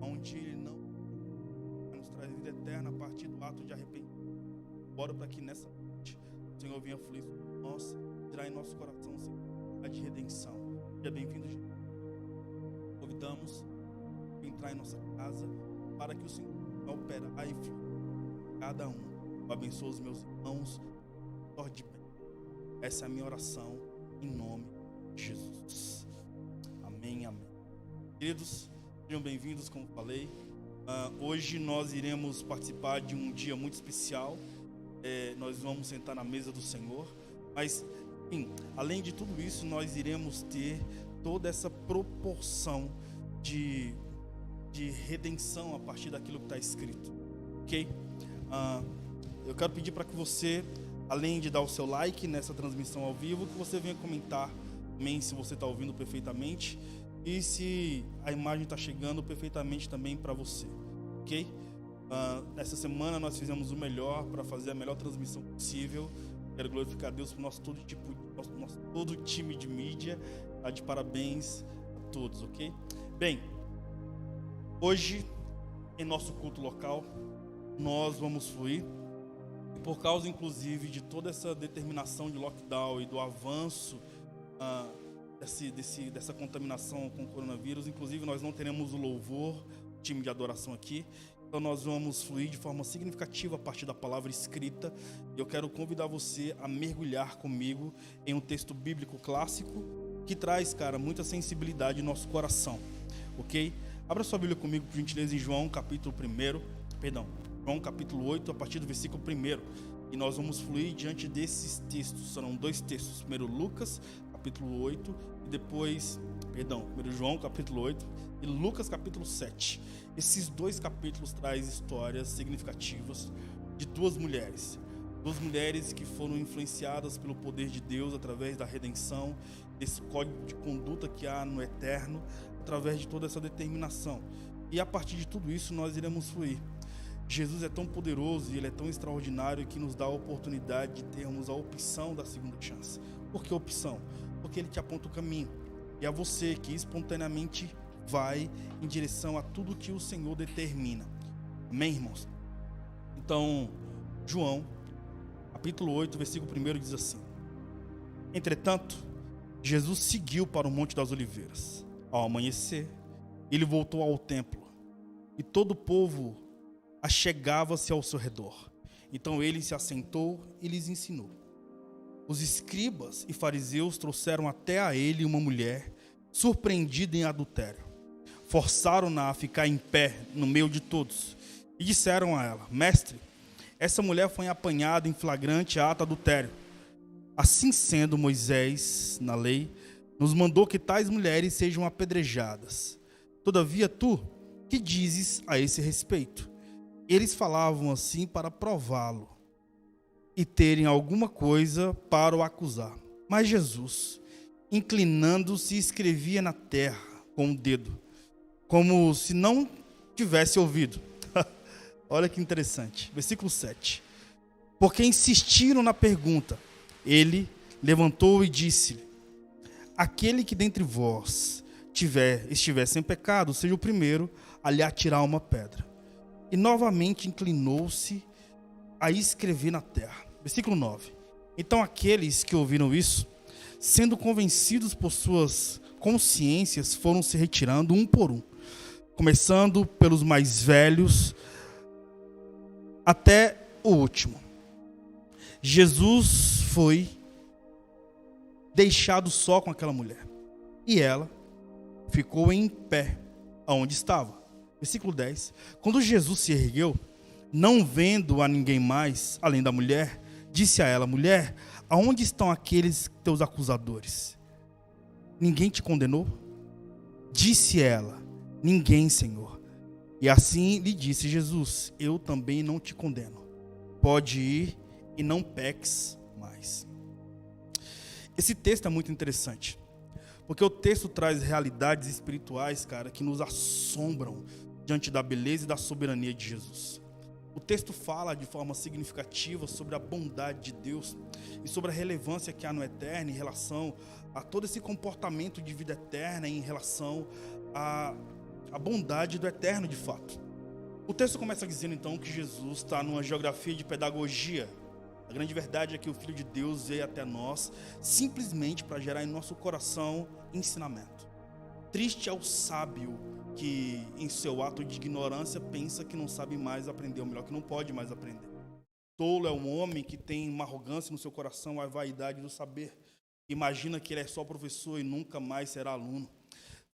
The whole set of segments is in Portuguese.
onde Ele não nos traz vida eterna a partir do ato de arrependimento. Oro para que nessa noite o Senhor venha fluir sobre nós, tirar em nosso coração a de redenção. Seja bem-vindo, Jesus. Convidamos a entrar em nossa casa para que o Senhor operar e fluir cada um. Eu abençoo os meus irmãos, de pé. Essa é a minha oração em nome de Jesus. Amém, amém. Queridos, sejam bem-vindos, como falei. Hoje nós iremos participar de um dia muito especial. Nós vamos sentar na mesa do Senhor. Mas, enfim, além de tudo isso, nós iremos ter toda essa proporção de redenção a partir daquilo que está escrito. Ok? Eu quero pedir para que você, além de dar o seu like nessa transmissão ao vivo, que você venha comentar também se você está ouvindo perfeitamente e se a imagem está chegando perfeitamente também para você, ok? Essa semana nós fizemos o melhor para fazer a melhor transmissão possível. Quero glorificar a Deus por nosso todo time de mídia. Tá de parabéns a todos, ok? Bem, hoje em nosso culto local nós vamos fluir. E por causa, inclusive, de toda essa determinação de lockdown e do avanço dessa contaminação com o coronavírus, inclusive nós não teremos o louvor, time de adoração aqui. Então nós vamos fluir de forma significativa a partir da palavra escrita. E eu quero convidar você a mergulhar comigo em um texto bíblico clássico que traz, cara, muita sensibilidade em nosso coração, ok? Abra sua Bíblia comigo, por gentileza, em João capítulo 8, a partir do versículo 1. E nós vamos fluir diante desses textos. Serão dois textos. Primeiro Lucas, capítulo 8, e depois, primeiro João, capítulo 8, e Lucas, capítulo 7. Esses dois capítulos trazem histórias significativas de duas mulheres. Duas mulheres que foram influenciadas pelo poder de Deus através da redenção, desse código de conduta que há no eterno, através de toda essa determinação. E a partir de tudo isso nós iremos fluir. Jesus é tão poderoso e Ele é tão extraordinário que nos dá a oportunidade de termos a opção da segunda chance. Por que opção? Porque Ele te aponta o caminho. E é você que espontaneamente vai em direção a tudo que o Senhor determina. Amém, irmãos? Então, João, capítulo 8, versículo 1 diz assim: Entretanto, Jesus seguiu para o Monte das Oliveiras. Ao amanhecer, Ele voltou ao templo e todo o povo achegava-se ao seu redor. Então ele se assentou e lhes ensinou. Os escribas e fariseus trouxeram até a ele uma mulher surpreendida em adultério. Forçaram-na a ficar em pé no meio de todos e disseram a ela: Mestre, essa mulher foi apanhada em flagrante ato adultério. Assim sendo, Moisés, na lei, nos mandou que tais mulheres sejam apedrejadas. Todavia tu, que dizes a esse respeito? Eles falavam assim para prová-lo e terem alguma coisa para o acusar. Mas Jesus, inclinando-se, escrevia na terra com o dedo, como se não tivesse ouvido. Olha que interessante. Versículo 7. Porque insistiram na pergunta, ele levantou e disse-lhe: Aquele que dentre vós estiver sem pecado, seja o primeiro a lhe atirar uma pedra. E novamente inclinou-se a escrever na terra. Versículo 9. Então aqueles que ouviram isso, sendo convencidos por suas consciências, foram se retirando um por um, começando pelos mais velhos até o último. Jesus foi deixado só com aquela mulher, e ela ficou em pé aonde estava. Versículo 10. Quando Jesus se ergueu, não vendo a ninguém mais, além da mulher, disse a ela: Mulher, aonde estão aqueles teus acusadores? Ninguém te condenou? Disse ela: Ninguém, Senhor. E assim lhe disse Jesus: Eu também não te condeno. Pode ir e não peques mais. Esse texto é muito interessante, porque o texto traz realidades espirituais, cara, que nos assombram diante da beleza e da soberania de Jesus. O texto fala de forma significativa sobre a bondade de Deus e sobre a relevância que há no eterno em relação a todo esse comportamento de vida eterna, em relação a bondade do eterno de fato. O texto começa dizendo então que Jesus está numa geografia de pedagogia. A grande verdade é que o Filho de Deus veio até nós simplesmente para gerar em nosso coração ensinamento. Triste é o sábio que em seu ato de ignorância pensa que não sabe mais aprender, ou melhor, que não pode mais aprender. Tolo é um homem que tem uma arrogância no seu coração, a vaidade do saber. Imagina que ele é só professor e nunca mais será aluno.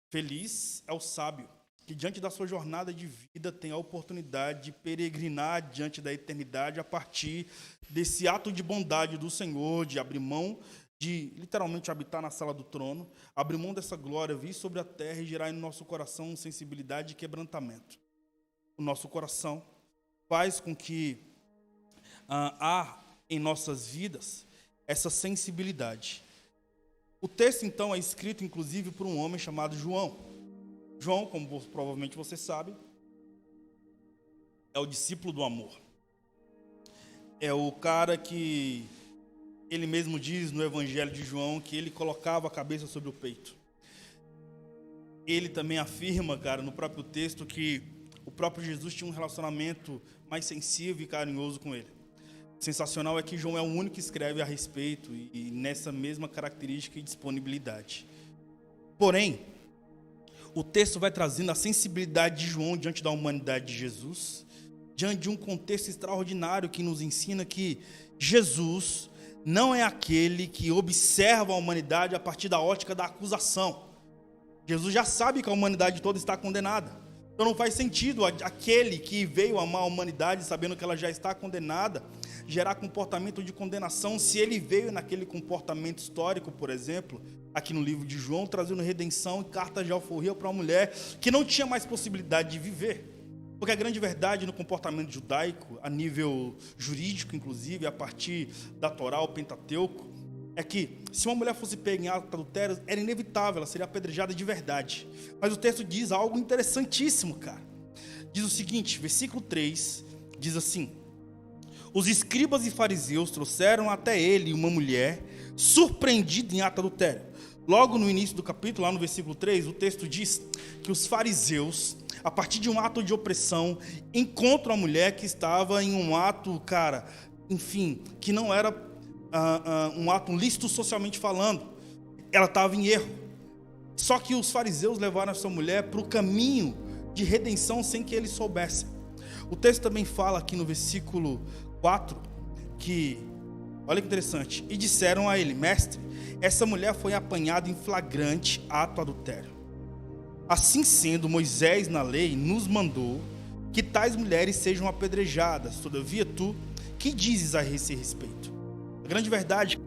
Feliz é o sábio que diante da sua jornada de vida tem a oportunidade de peregrinar diante da eternidade a partir desse ato de bondade do Senhor, de abrir mão, de literalmente habitar na sala do trono, abrir mão dessa glória, vir sobre a terra e gerar em nosso coração sensibilidade e quebrantamento. O nosso coração faz com que há em nossas vidas essa sensibilidade. O texto, então, é escrito, inclusive, por um homem chamado João. João, como provavelmente você sabe, é o discípulo do amor. É o cara que ele mesmo diz no Evangelho de João que ele colocava a cabeça sobre o peito. Ele também afirma, cara, no próprio texto que o próprio Jesus tinha um relacionamento mais sensível e carinhoso com ele. Sensacional é que João é o único que escreve a respeito e nessa mesma característica e disponibilidade. Porém, o texto vai trazendo a sensibilidade de João diante da humanidade de Jesus, diante de um contexto extraordinário que nos ensina que Jesus não é aquele que observa a humanidade a partir da ótica da acusação. Jesus já sabe que a humanidade toda está condenada. Então não faz sentido aquele que veio amar a humanidade sabendo que ela já está condenada, gerar comportamento de condenação, se ele veio naquele comportamento histórico, por exemplo, aqui no livro de João, trazendo redenção e cartas de alforria para uma mulher que não tinha mais possibilidade de viver. Porque a grande verdade no comportamento judaico, a nível jurídico, inclusive, a partir da Torá, o Pentateuco, é que se uma mulher fosse pega em ato adultério, era inevitável, ela seria apedrejada de verdade. Mas o texto diz algo interessantíssimo, cara. Diz o seguinte, versículo 3, diz assim: os escribas e fariseus trouxeram até ele uma mulher surpreendida em ato adultério. Logo no início do capítulo, lá no versículo 3, o texto diz que os fariseus, a partir de um ato de opressão, encontram a mulher que estava em um ato, cara, enfim, que não era um ato lícito socialmente falando. Ela estava em erro. Só que os fariseus levaram essa mulher para o caminho de redenção sem que eles soubessem. O texto também fala aqui no versículo 4 que, olha que interessante, e disseram a ele: mestre, essa mulher foi apanhada em flagrante ato adultério. Assim sendo, Moisés na lei nos mandou que tais mulheres sejam apedrejadas. Todavia tu, que dizes a esse respeito? A grande verdade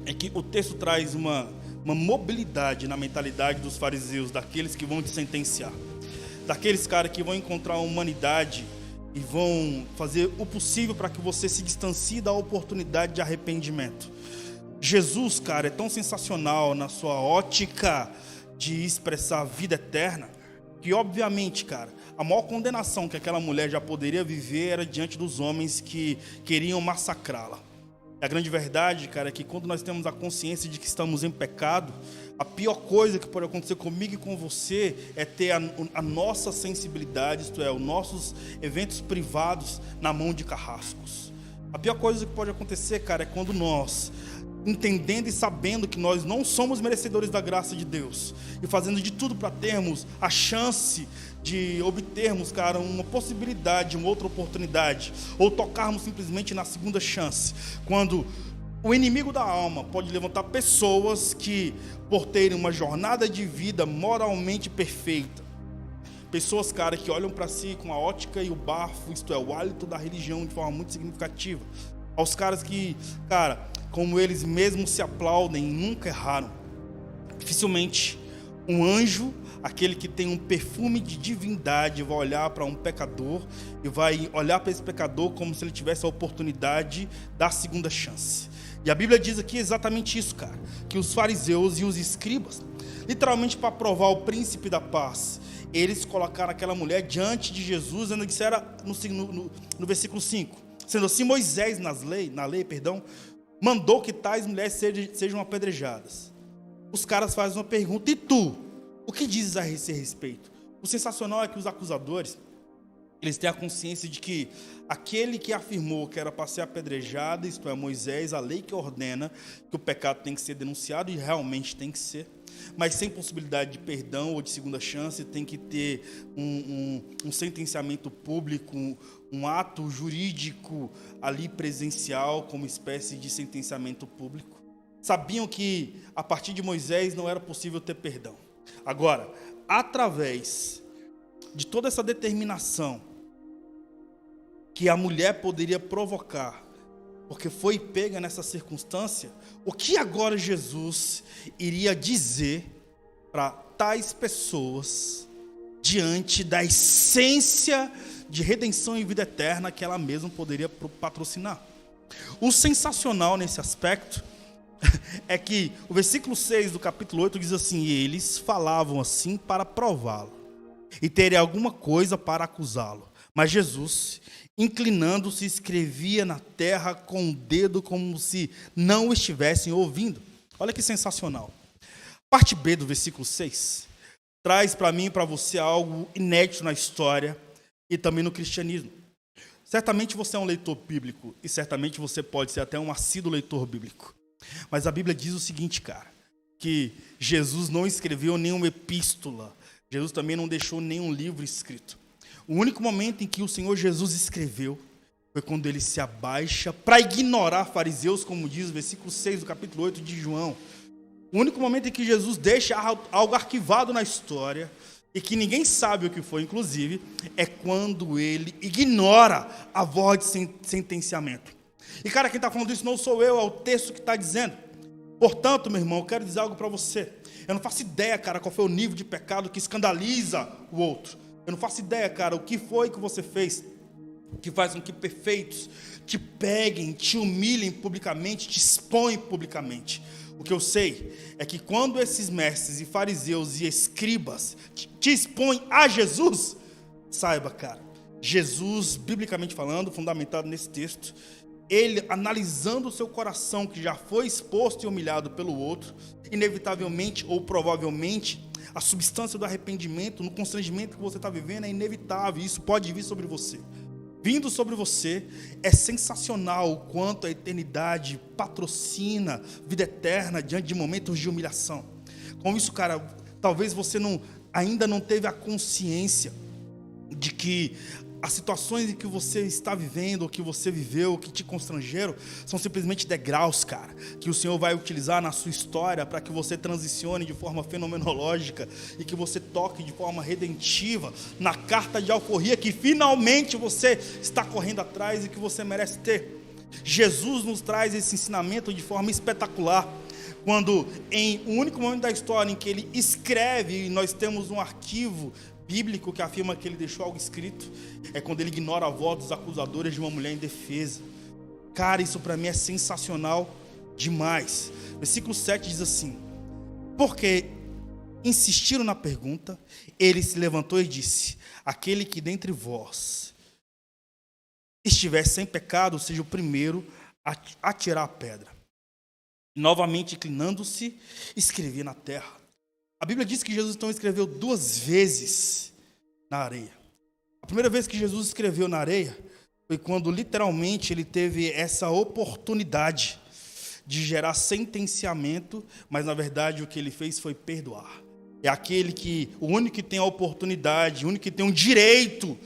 é que o texto traz uma mobilidade na mentalidade dos fariseus, daqueles que vão te sentenciar, daqueles caras que vão encontrar a humanidade e vão fazer o possível para que você se distancie da oportunidade de arrependimento. Jesus, cara, é tão sensacional na sua ótica de expressar a vida eterna, que obviamente, cara, a maior condenação que aquela mulher já poderia viver era diante dos homens que queriam massacrá-la. A grande verdade, cara, é que quando nós temos a consciência de que estamos em pecado, a pior coisa que pode acontecer comigo e com você é ter a nossa sensibilidade, isto é, os nossos eventos privados na mão de carrascos. A pior coisa que pode acontecer, cara, é quando nós, entendendo e sabendo que nós não somos merecedores da graça de Deus, e fazendo de tudo para termos a chance de obtermos, cara, uma possibilidade, uma outra oportunidade, ou tocarmos simplesmente na segunda chance, quando o inimigo da alma pode levantar pessoas que, por terem uma jornada de vida moralmente perfeita, pessoas, cara, que olham para si com a ótica e o bafo, isto é, o hálito da religião de forma muito significativa, aos caras que, cara, como eles mesmos se aplaudem e nunca erraram. Dificilmente um anjo, aquele que tem um perfume de divindade, vai olhar para um pecador e vai olhar para esse pecador como se ele tivesse a oportunidade da segunda chance. E a Bíblia diz aqui exatamente isso, cara, que os fariseus e os escribas, literalmente para provar o príncipe da paz, eles colocaram aquela mulher diante de Jesus, ainda disseram no versículo 5, sendo assim, Moisés na lei, mandou que tais mulheres sejam apedrejadas. Os caras fazem uma pergunta: e tu? O que dizes a esse respeito? O sensacional é que os acusadores, eles têm a consciência de que aquele que afirmou que era para ser apedrejado, isto é, Moisés, a lei que ordena que o pecado tem que ser denunciado, e realmente tem que ser, mas sem possibilidade de perdão ou de segunda chance, tem que ter um sentenciamento público, um ato jurídico ali presencial, como espécie de sentenciamento público. Sabiam que a partir de Moisés não era possível ter perdão. Agora, através de toda essa determinação que a mulher poderia provocar, porque foi pega nessa circunstância, o que agora Jesus iria dizer para tais pessoas diante da essência de redenção e vida eterna que ela mesma poderia patrocinar? O sensacional nesse aspecto é que o versículo 6 do capítulo 8 diz assim: e eles falavam assim para prová-lo e terem alguma coisa para acusá-lo. Mas Jesus, inclinando-se, escrevia na terra com o dedo como se não o estivessem ouvindo. Olha que sensacional. Parte B do versículo 6 traz para mim e para você algo inédito na história e também no cristianismo. Certamente você é um leitor bíblico e certamente você pode ser até um assíduo leitor bíblico. Mas a Bíblia diz o seguinte, cara, que Jesus não escreveu nenhuma epístola, Jesus também não deixou nenhum livro escrito. O único momento em que o Senhor Jesus escreveu foi quando ele se abaixa para ignorar fariseus, como diz o versículo 6 do capítulo 8 de João. O único momento em que Jesus deixa algo arquivado na história e que ninguém sabe o que foi, inclusive, é quando ele ignora a voz de sentenciamento. E, cara, quem está falando isso não sou eu, é o texto que está dizendo. Portanto, meu irmão, eu quero dizer algo para você. Eu não faço ideia, cara, qual foi o nível de pecado que escandaliza o outro. Eu não faço ideia, cara, o que foi que você fez que faz com que perfeitos te peguem, te humilhem publicamente, te expõem publicamente. O que eu sei é que quando esses mestres e fariseus e escribas te expõem a Jesus, saiba, cara, Jesus, biblicamente falando, fundamentado nesse texto, ele analisando o seu coração, que já foi exposto e humilhado pelo outro, inevitavelmente ou provavelmente, a substância do arrependimento, no constrangimento que você está vivendo, é inevitável, isso pode vir sobre você. Vindo sobre você, é sensacional o quanto a eternidade patrocina vida eterna diante de momentos de humilhação. Com isso, cara, talvez você ainda não teve a consciência de que as situações em que você está vivendo, ou que você viveu, que te constrangeram, são simplesmente degraus, cara, que o Senhor vai utilizar na sua história para que você transicione de forma fenomenológica e que você toque de forma redentiva na carta de alforria que finalmente você está correndo atrás e que você merece ter. Jesus nos traz esse ensinamento de forma espetacular, quando em um único momento da história em que ele escreve, e nós temos um arquivo bíblico que afirma que ele deixou algo escrito, é quando ele ignora a voz dos acusadores de uma mulher indefesa. Cara, isso para mim é sensacional demais. Versículo 7 diz assim: porque insistiram na pergunta, ele se levantou e disse: aquele que dentre vós estiver sem pecado, seja o primeiro a atirar a pedra. Novamente inclinando-se, escrevia na terra. A Bíblia diz que Jesus então escreveu 2 vezes na areia. A primeira vez que Jesus escreveu na areia foi quando literalmente ele teve essa oportunidade de gerar sentenciamento, mas na verdade o que ele fez foi perdoar. É o único que tem a oportunidade, o único que tem um direito,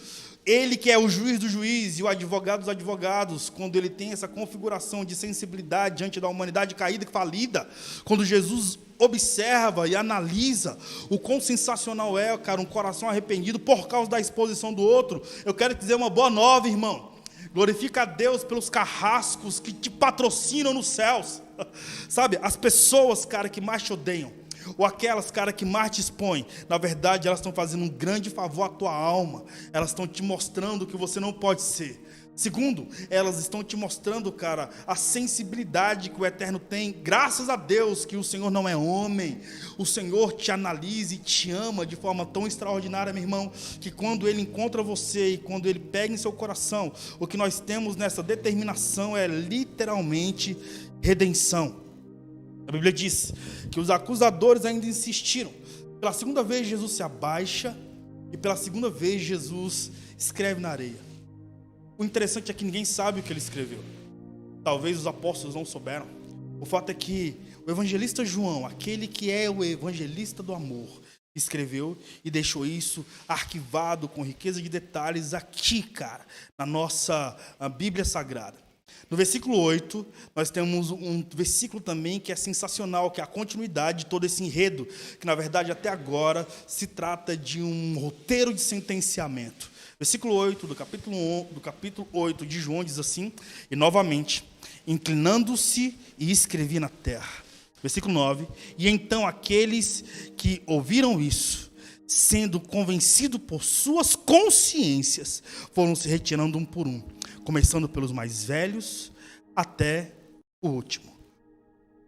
ele que é o juiz do juiz e o advogado dos advogados, quando ele tem essa configuração de sensibilidade diante da humanidade caída e falida, quando Jesus observa e analisa o quão sensacional é, cara, um coração arrependido por causa da exposição do outro. Eu quero te dizer uma boa nova, irmão. Glorifica a Deus pelos carrascos que te patrocinam nos céus. Sabe, as pessoas, cara, que mais te odeiam, ou aquelas, cara, que mais te expõem, na verdade, elas estão fazendo um grande favor à tua alma. Elas estão te mostrando que você não pode ser. Segundo, elas estão te mostrando, cara, a sensibilidade que o Eterno tem. Graças a Deus que o Senhor não é homem. O Senhor te analisa e te ama de forma tão extraordinária, meu irmão, que quando Ele encontra você e quando Ele pega em seu coração, o que nós temos nessa determinação é literalmente redenção. A Bíblia diz que os acusadores ainda insistiram. Pela segunda vez, Jesus se abaixa e pela segunda vez, Jesus escreve na areia. O interessante é que ninguém sabe o que ele escreveu. Talvez os apóstolos não souberam. O fato é que o evangelista João, aquele que é o evangelista do amor, escreveu e deixou isso arquivado com riqueza de detalhes aqui, cara, na nossa Bíblia Sagrada. No versículo 8, nós temos um versículo também que é sensacional, que é a continuidade de todo esse enredo, que na verdade até agora se trata de um roteiro de sentenciamento. Versículo 8 do capítulo 8 de João diz assim: e novamente, inclinando-se e escrevi na terra. Versículo 9, e então aqueles que ouviram isso, sendo convencidos por suas consciências, foram se retirando um por um, começando pelos mais velhos até o último.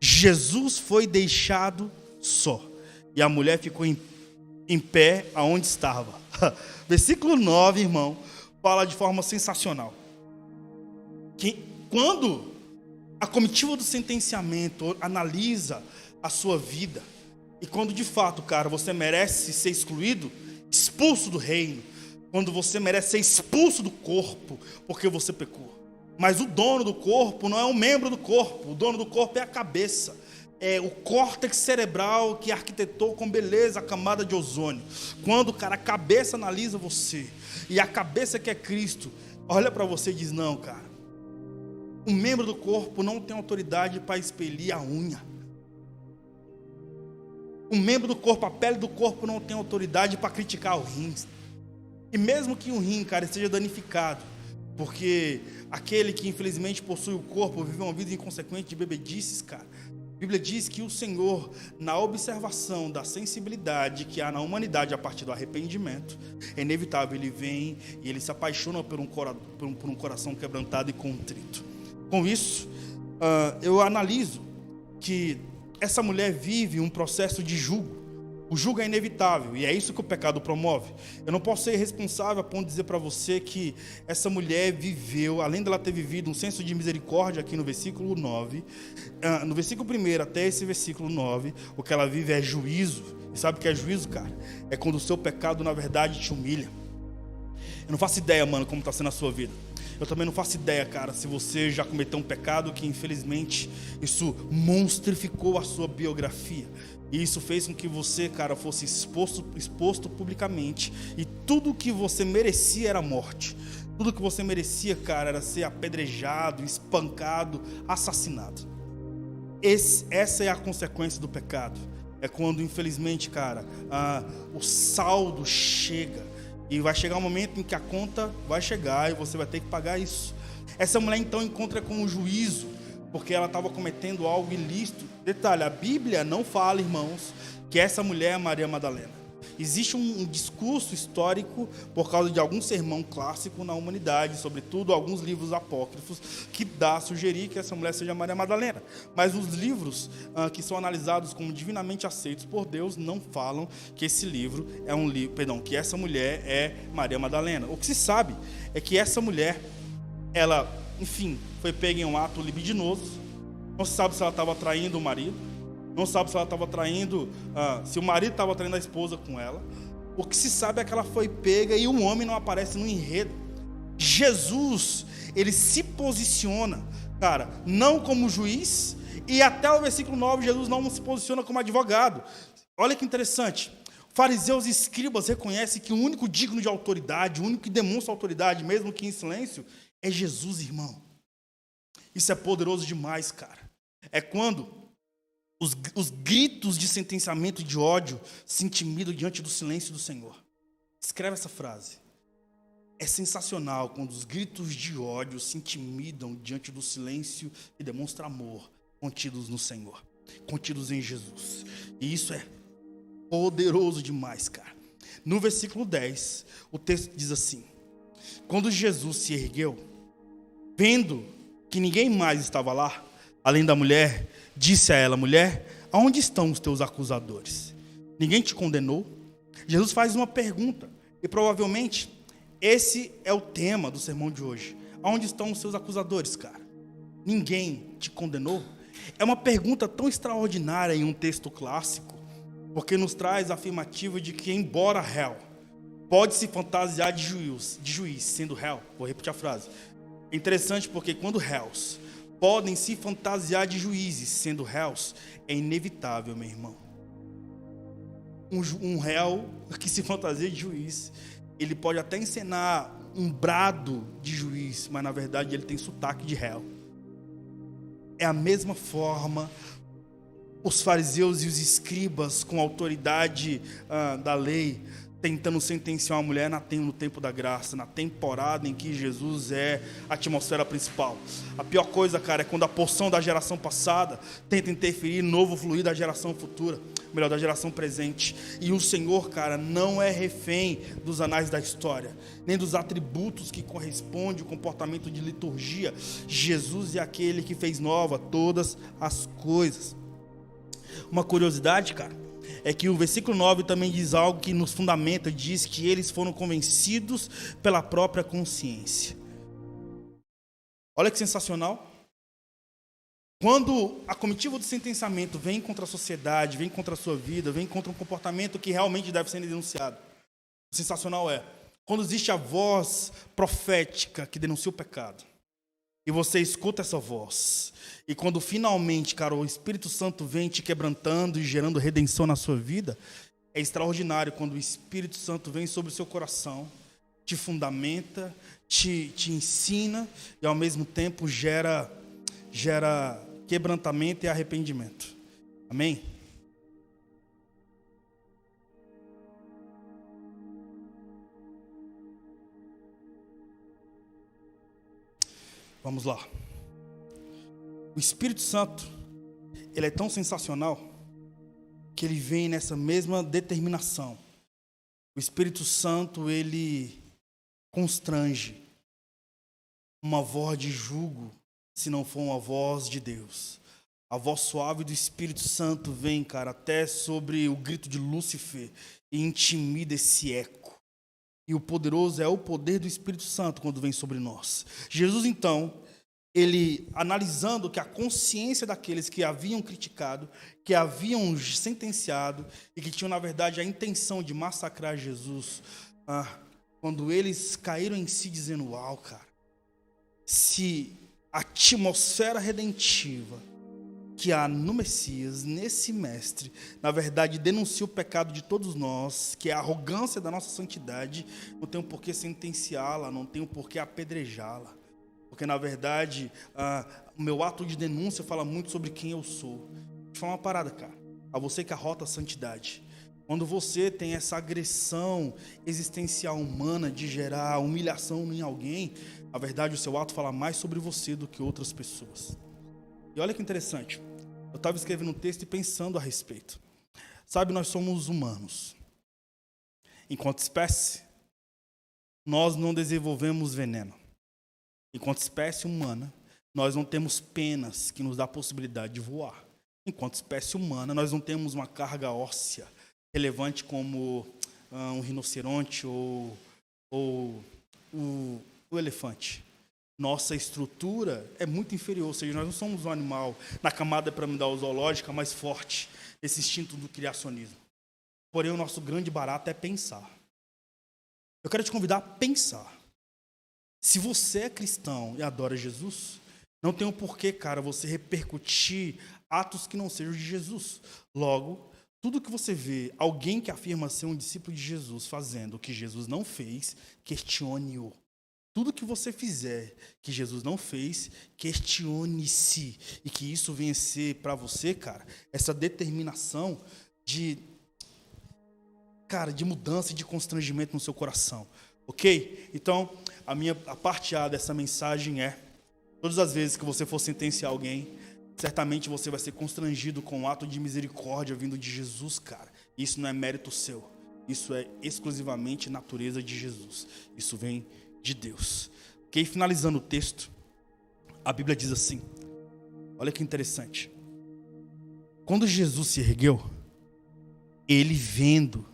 Jesus foi deixado só, e a mulher ficou em pé aonde estava. Versículo 9, irmão, fala de forma sensacional. Que quando a comitiva do sentenciamento analisa a sua vida, e quando de fato, cara, você merece ser excluído, expulso do reino, quando você merece ser expulso do corpo, porque você pecou. Mas o dono do corpo não é um membro do corpo, o dono do corpo é a cabeça. É o córtex cerebral que arquitetou com beleza a camada de ozônio. Quando, cara, a cabeça analisa você, e a cabeça que é Cristo, olha para você e diz: não, cara, um membro do corpo não tem autoridade para expelir a unha. Um membro do corpo, a pele do corpo não tem autoridade para criticar o rim. E mesmo que um rim, cara, esteja danificado, porque aquele que infelizmente possui o corpo vive uma vida inconsequente de bebedices, cara. A Bíblia diz que o Senhor, na observação da sensibilidade que há na humanidade a partir do arrependimento, é inevitável, ele vem e ele se apaixona por um coração quebrantado e contrito. Com isso, eu analiso que essa mulher vive um processo de jugo. O jugo é inevitável, e é isso que o pecado promove. Eu não posso ser responsável a ponto de dizer para você que essa mulher viveu, além dela ter vivido um senso de misericórdia aqui no versículo 9, no versículo 1 até esse versículo 9, o que ela vive é juízo. E sabe o que é juízo, cara? É quando o seu pecado, na verdade, te humilha. Eu não faço ideia, mano, como está sendo a sua vida. Eu também não faço ideia, cara, se você já cometeu um pecado que, infelizmente, isso monstrificou a sua biografia. E isso fez com que você, cara, fosse exposto publicamente. E tudo que você merecia era morte. Tudo que você merecia, cara, era ser apedrejado, espancado, assassinado. Essa é a consequência do pecado. É quando, infelizmente, cara, o saldo chega. E vai chegar um momento em que a conta vai chegar e você vai ter que pagar isso. Essa mulher, então, encontra com o juízo, porque ela estava cometendo algo ilícito. Detalhe, a Bíblia não fala, irmãos, que essa mulher é Maria Madalena. Existe um discurso histórico, por causa de algum sermão clássico na humanidade, sobretudo alguns livros apócrifos, que dá a sugerir que essa mulher seja Maria Madalena. Mas os livros que são analisados como divinamente aceitos por Deus não falam que esse livro é um livro, que essa mulher é Maria Madalena. O que se sabe é que essa mulher, ela, enfim, foi pega em um ato libidinoso. Não se sabe se ela estava traindo o marido. Não sabe se ela estava traindo, se o marido estava traindo a esposa com ela. O que se sabe é que ela foi pega e um homem não aparece no enredo. Jesus, ele se posiciona, cara, não como juiz, e até o versículo 9, Jesus não se posiciona como advogado. Olha que interessante. Fariseus e escribas reconhecem que o único digno de autoridade, o único que demonstra autoridade, mesmo que em silêncio, é Jesus, irmão. Isso é poderoso demais, cara. É quando os gritos de sentenciamento e de ódio se intimidam diante do silêncio do Senhor. Escreve essa frase. É sensacional quando os gritos de ódio se intimidam diante do silêncio e demonstra amor, contidos no Senhor, contidos em Jesus. E isso é poderoso demais, cara. No versículo 10, o texto diz assim: quando Jesus se ergueu, vendo que ninguém mais estava lá, além da mulher, disse a ela: mulher, aonde estão os teus acusadores? Ninguém te condenou? Jesus faz uma pergunta, e provavelmente esse é o tema do sermão de hoje. Aonde estão os seus acusadores, cara? Ninguém te condenou? É uma pergunta tão extraordinária em um texto clássico, porque nos traz a afirmativa de que, embora réu, pode se fantasiar de juiz, sendo réu. Vou repetir a frase. É interessante porque quando réus podem se fantasiar de juízes, sendo réus, é inevitável, meu irmão. Um réu que se fantasia de juiz, ele pode até encenar um brado de juiz, mas na verdade ele tem sotaque de réu. É a mesma forma os fariseus e os escribas, com a autoridade da lei, tentando sentenciar uma mulher no tempo da graça, na temporada em que Jesus é a atmosfera principal. A pior coisa, cara, é quando a porção da geração passada tenta interferir no novo fluir da geração futura, melhor, da geração presente. E o Senhor, cara, não é refém dos anais da história, nem dos atributos que correspondem ao comportamento de liturgia. Jesus é aquele que fez nova todas as coisas. Uma curiosidade, cara, é que o versículo 9 também diz algo que nos fundamenta, diz que eles foram convencidos pela própria consciência. Olha que sensacional. Quando a comitiva do sentenciamento vem contra a sociedade, vem contra a sua vida, vem contra um comportamento que realmente deve ser denunciado, o sensacional é, quando existe a voz profética que denuncia o pecado, e você escuta essa voz, e quando finalmente, cara, o Espírito Santo vem te quebrantando e gerando redenção na sua vida, é extraordinário quando o Espírito Santo vem sobre o seu coração, te fundamenta, te ensina, e ao mesmo tempo gera quebrantamento e arrependimento. Amém? Vamos lá. O Espírito Santo, ele é tão sensacional que ele vem nessa mesma determinação. O Espírito Santo, ele constrange uma voz de jugo, se não for uma voz de Deus. A voz suave do Espírito Santo vem, cara, até sobre o grito de Lúcifer e intimida esse eco. E o poderoso é o poder do Espírito Santo quando vem sobre nós. Jesus, então, ele analisando que a consciência daqueles que haviam criticado, que haviam sentenciado e que tinham, na verdade, a intenção de massacrar Jesus, quando eles caíram em si dizendo, uau, cara, se a atmosfera redentiva que há no Messias, nesse mestre, na verdade denuncia o pecado de todos nós, que é a arrogância da nossa santidade, não tem um porquê sentenciá-la, não tem um porquê apedrejá-la, porque na verdade o meu ato de denúncia fala muito sobre quem eu sou. Deixa eu falar uma parada, cara, a você que arrota a santidade, quando você tem essa agressão existencial humana de gerar humilhação em alguém, na verdade o seu ato fala mais sobre você do que outras pessoas. E olha que interessante, eu estava escrevendo um texto e pensando a respeito. Sabe, nós somos humanos. Enquanto espécie, nós não desenvolvemos veneno. Enquanto espécie humana, nós não temos penas que nos dá a possibilidade de voar. Enquanto espécie humana, nós não temos uma carga óssea relevante como um rinoceronte ou o elefante. Nossa estrutura é muito inferior, ou seja, nós não somos um animal na camada piramidal zoológica mais forte, esse instinto do criacionismo. Porém, o nosso grande barato é pensar. Eu quero te convidar a pensar. Se você é cristão e adora Jesus, não tem um porquê, cara, você repercutir atos que não sejam de Jesus. Logo, tudo que você vê alguém que afirma ser um discípulo de Jesus fazendo o que Jesus não fez, questione-o. Tudo que você fizer que Jesus não fez, questione-se. E que isso venha ser para você, cara, essa determinação de mudança e de constrangimento no seu coração. Ok? Então, a parte A dessa mensagem é, todas as vezes que você for sentenciar alguém, certamente você vai ser constrangido com um ato de misericórdia vindo de Jesus, cara. Isso não é mérito seu. Isso é exclusivamente natureza de Jesus. Isso vem de Deus. Ok? Finalizando o texto, a Bíblia diz assim, olha que interessante. Quando Jesus se ergueu, ele vendo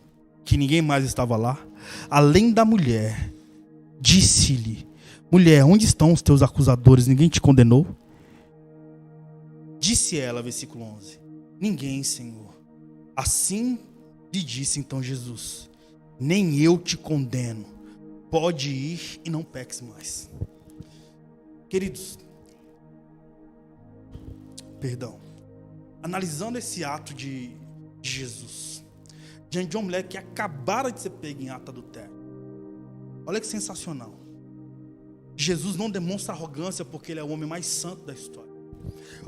que ninguém mais estava lá, além da mulher, disse-lhe, mulher, onde estão os teus acusadores? Ninguém te condenou? Disse ela, versículo 11, ninguém, Senhor. Assim lhe disse então Jesus: nem eu te condeno, pode ir e não peques mais. Queridos, analisando esse ato de Jesus, diante de uma mulher que acabara de ser pega em ato adultério, olha que sensacional. Jesus não demonstra arrogância porque ele é o homem mais santo da história.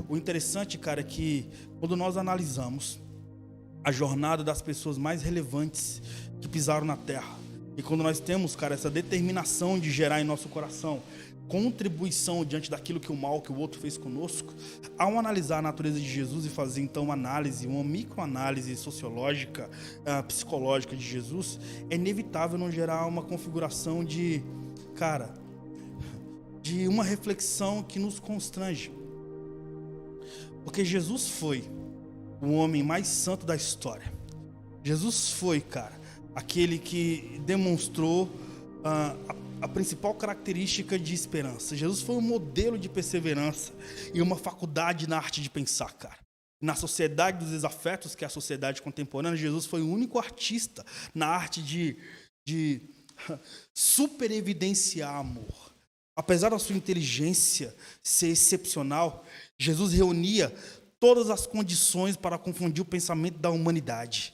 O interessante, cara, é que quando nós analisamos a jornada das pessoas mais relevantes que pisaram na terra, e quando nós temos, cara, essa determinação de gerar em nosso coração contribuição diante daquilo que o mal que o outro fez conosco, ao analisar a natureza de Jesus e fazer então uma análise, uma microanálise sociológica, psicológica de Jesus, é inevitável não gerar uma configuração de uma reflexão que nos constrange. Porque Jesus foi o homem mais santo da história. Jesus foi, cara, aquele que demonstrou a principal característica de esperança. Jesus foi um modelo de perseverança e uma faculdade na arte de pensar, cara. Na sociedade dos desafetos, que é a sociedade contemporânea, Jesus foi o único artista na arte de super evidenciar amor. Apesar da sua inteligência ser excepcional, Jesus reunia todas as condições para confundir o pensamento da humanidade.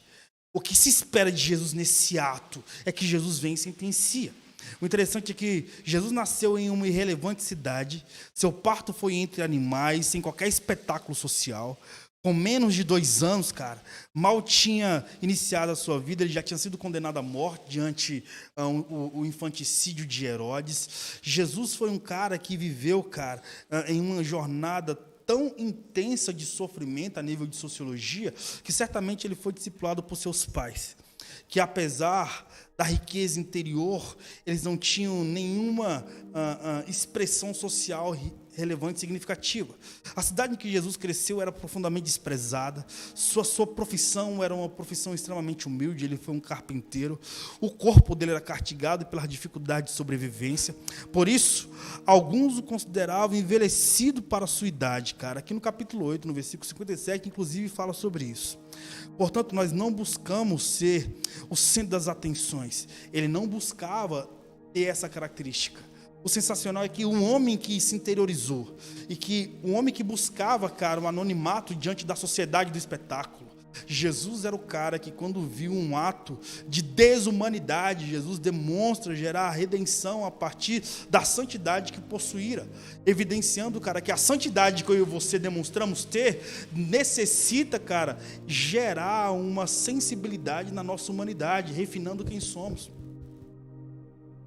O que se espera de Jesus nesse ato é que Jesus vem e sentencia. O interessante é que Jesus nasceu em uma irrelevante cidade, seu parto foi entre animais, sem qualquer espetáculo social. Com menos de 2 anos, cara, mal tinha iniciado a sua vida, ele já tinha sido condenado à morte diante o infanticídio de Herodes. Jesus foi um cara que viveu, cara, em uma jornada tão intensa de sofrimento a nível de sociologia, que certamente ele foi discipulado por seus pais, que apesar da riqueza interior, eles não tinham nenhuma expressão social relevante e significativa. A cidade em que Jesus cresceu era profundamente desprezada, sua profissão era uma profissão extremamente humilde, ele foi um carpinteiro, o corpo dele era castigado pelas dificuldades de sobrevivência, por isso, alguns o consideravam envelhecido para a sua idade, cara. Aqui no capítulo 8, no versículo 57, inclusive fala sobre isso. Portanto, nós não buscamos ser o centro das atenções, ele não buscava ter essa característica. O sensacional é que um homem que se interiorizou e que um homem que buscava, cara, um anonimato diante da sociedade do espetáculo. Jesus era o cara que, quando viu um ato de desumanidade, Jesus demonstra gerar a redenção a partir da santidade que possuíra, evidenciando, cara, que a santidade que eu e você demonstramos ter necessita, cara, gerar uma sensibilidade na nossa humanidade, refinando quem somos,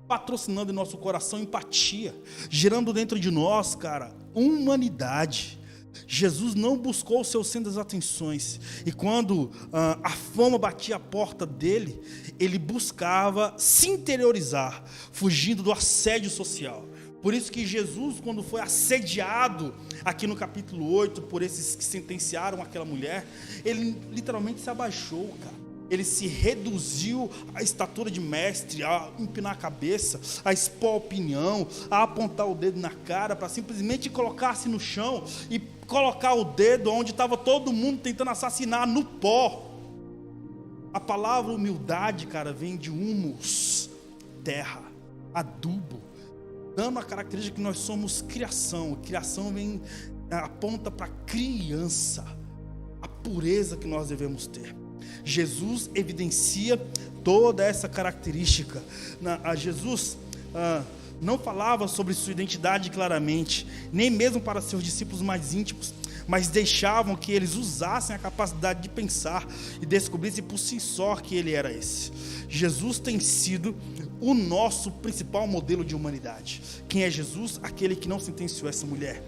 patrocinando em nosso coração empatia, gerando dentro de nós, cara, humanidade. Jesus não buscou o seu centro das atenções, e quando a fama batia a porta dele, ele buscava se interiorizar, fugindo do assédio social. Por isso que Jesus, quando foi assediado aqui no capítulo 8, por esses que sentenciaram aquela mulher, ele literalmente se abaixou, cara. Ele se reduziu à estatura de mestre, a empinar a cabeça, a expor a opinião, a apontar o dedo na cara, para simplesmente colocar-se no chão e colocar o dedo onde estava todo mundo tentando assassinar, no pó. A palavra humildade, cara, vem de humus, terra, adubo, dando a característica que nós somos criação. Criação aponta para a criança, a pureza que nós devemos ter. Jesus evidencia toda essa característica. Jesus não falava sobre sua identidade claramente, nem mesmo para seus discípulos mais íntimos, mas deixavam que eles usassem a capacidade de pensar e descobrissem por si só que ele era esse. Jesus tem sido o nosso principal modelo de humanidade. Quem é Jesus? Aquele que não sentenciou essa mulher,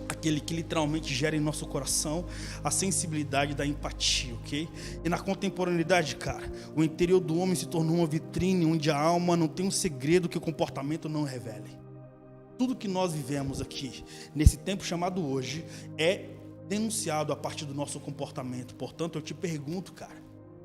aquele que literalmente gera em nosso coração a sensibilidade da empatia, ok? E na contemporaneidade, cara, o interior do homem se tornou uma vitrine onde a alma não tem um segredo que o comportamento não revele. Tudo que nós vivemos aqui, nesse tempo chamado hoje, é denunciado a partir do nosso comportamento. Portanto, eu te pergunto, cara,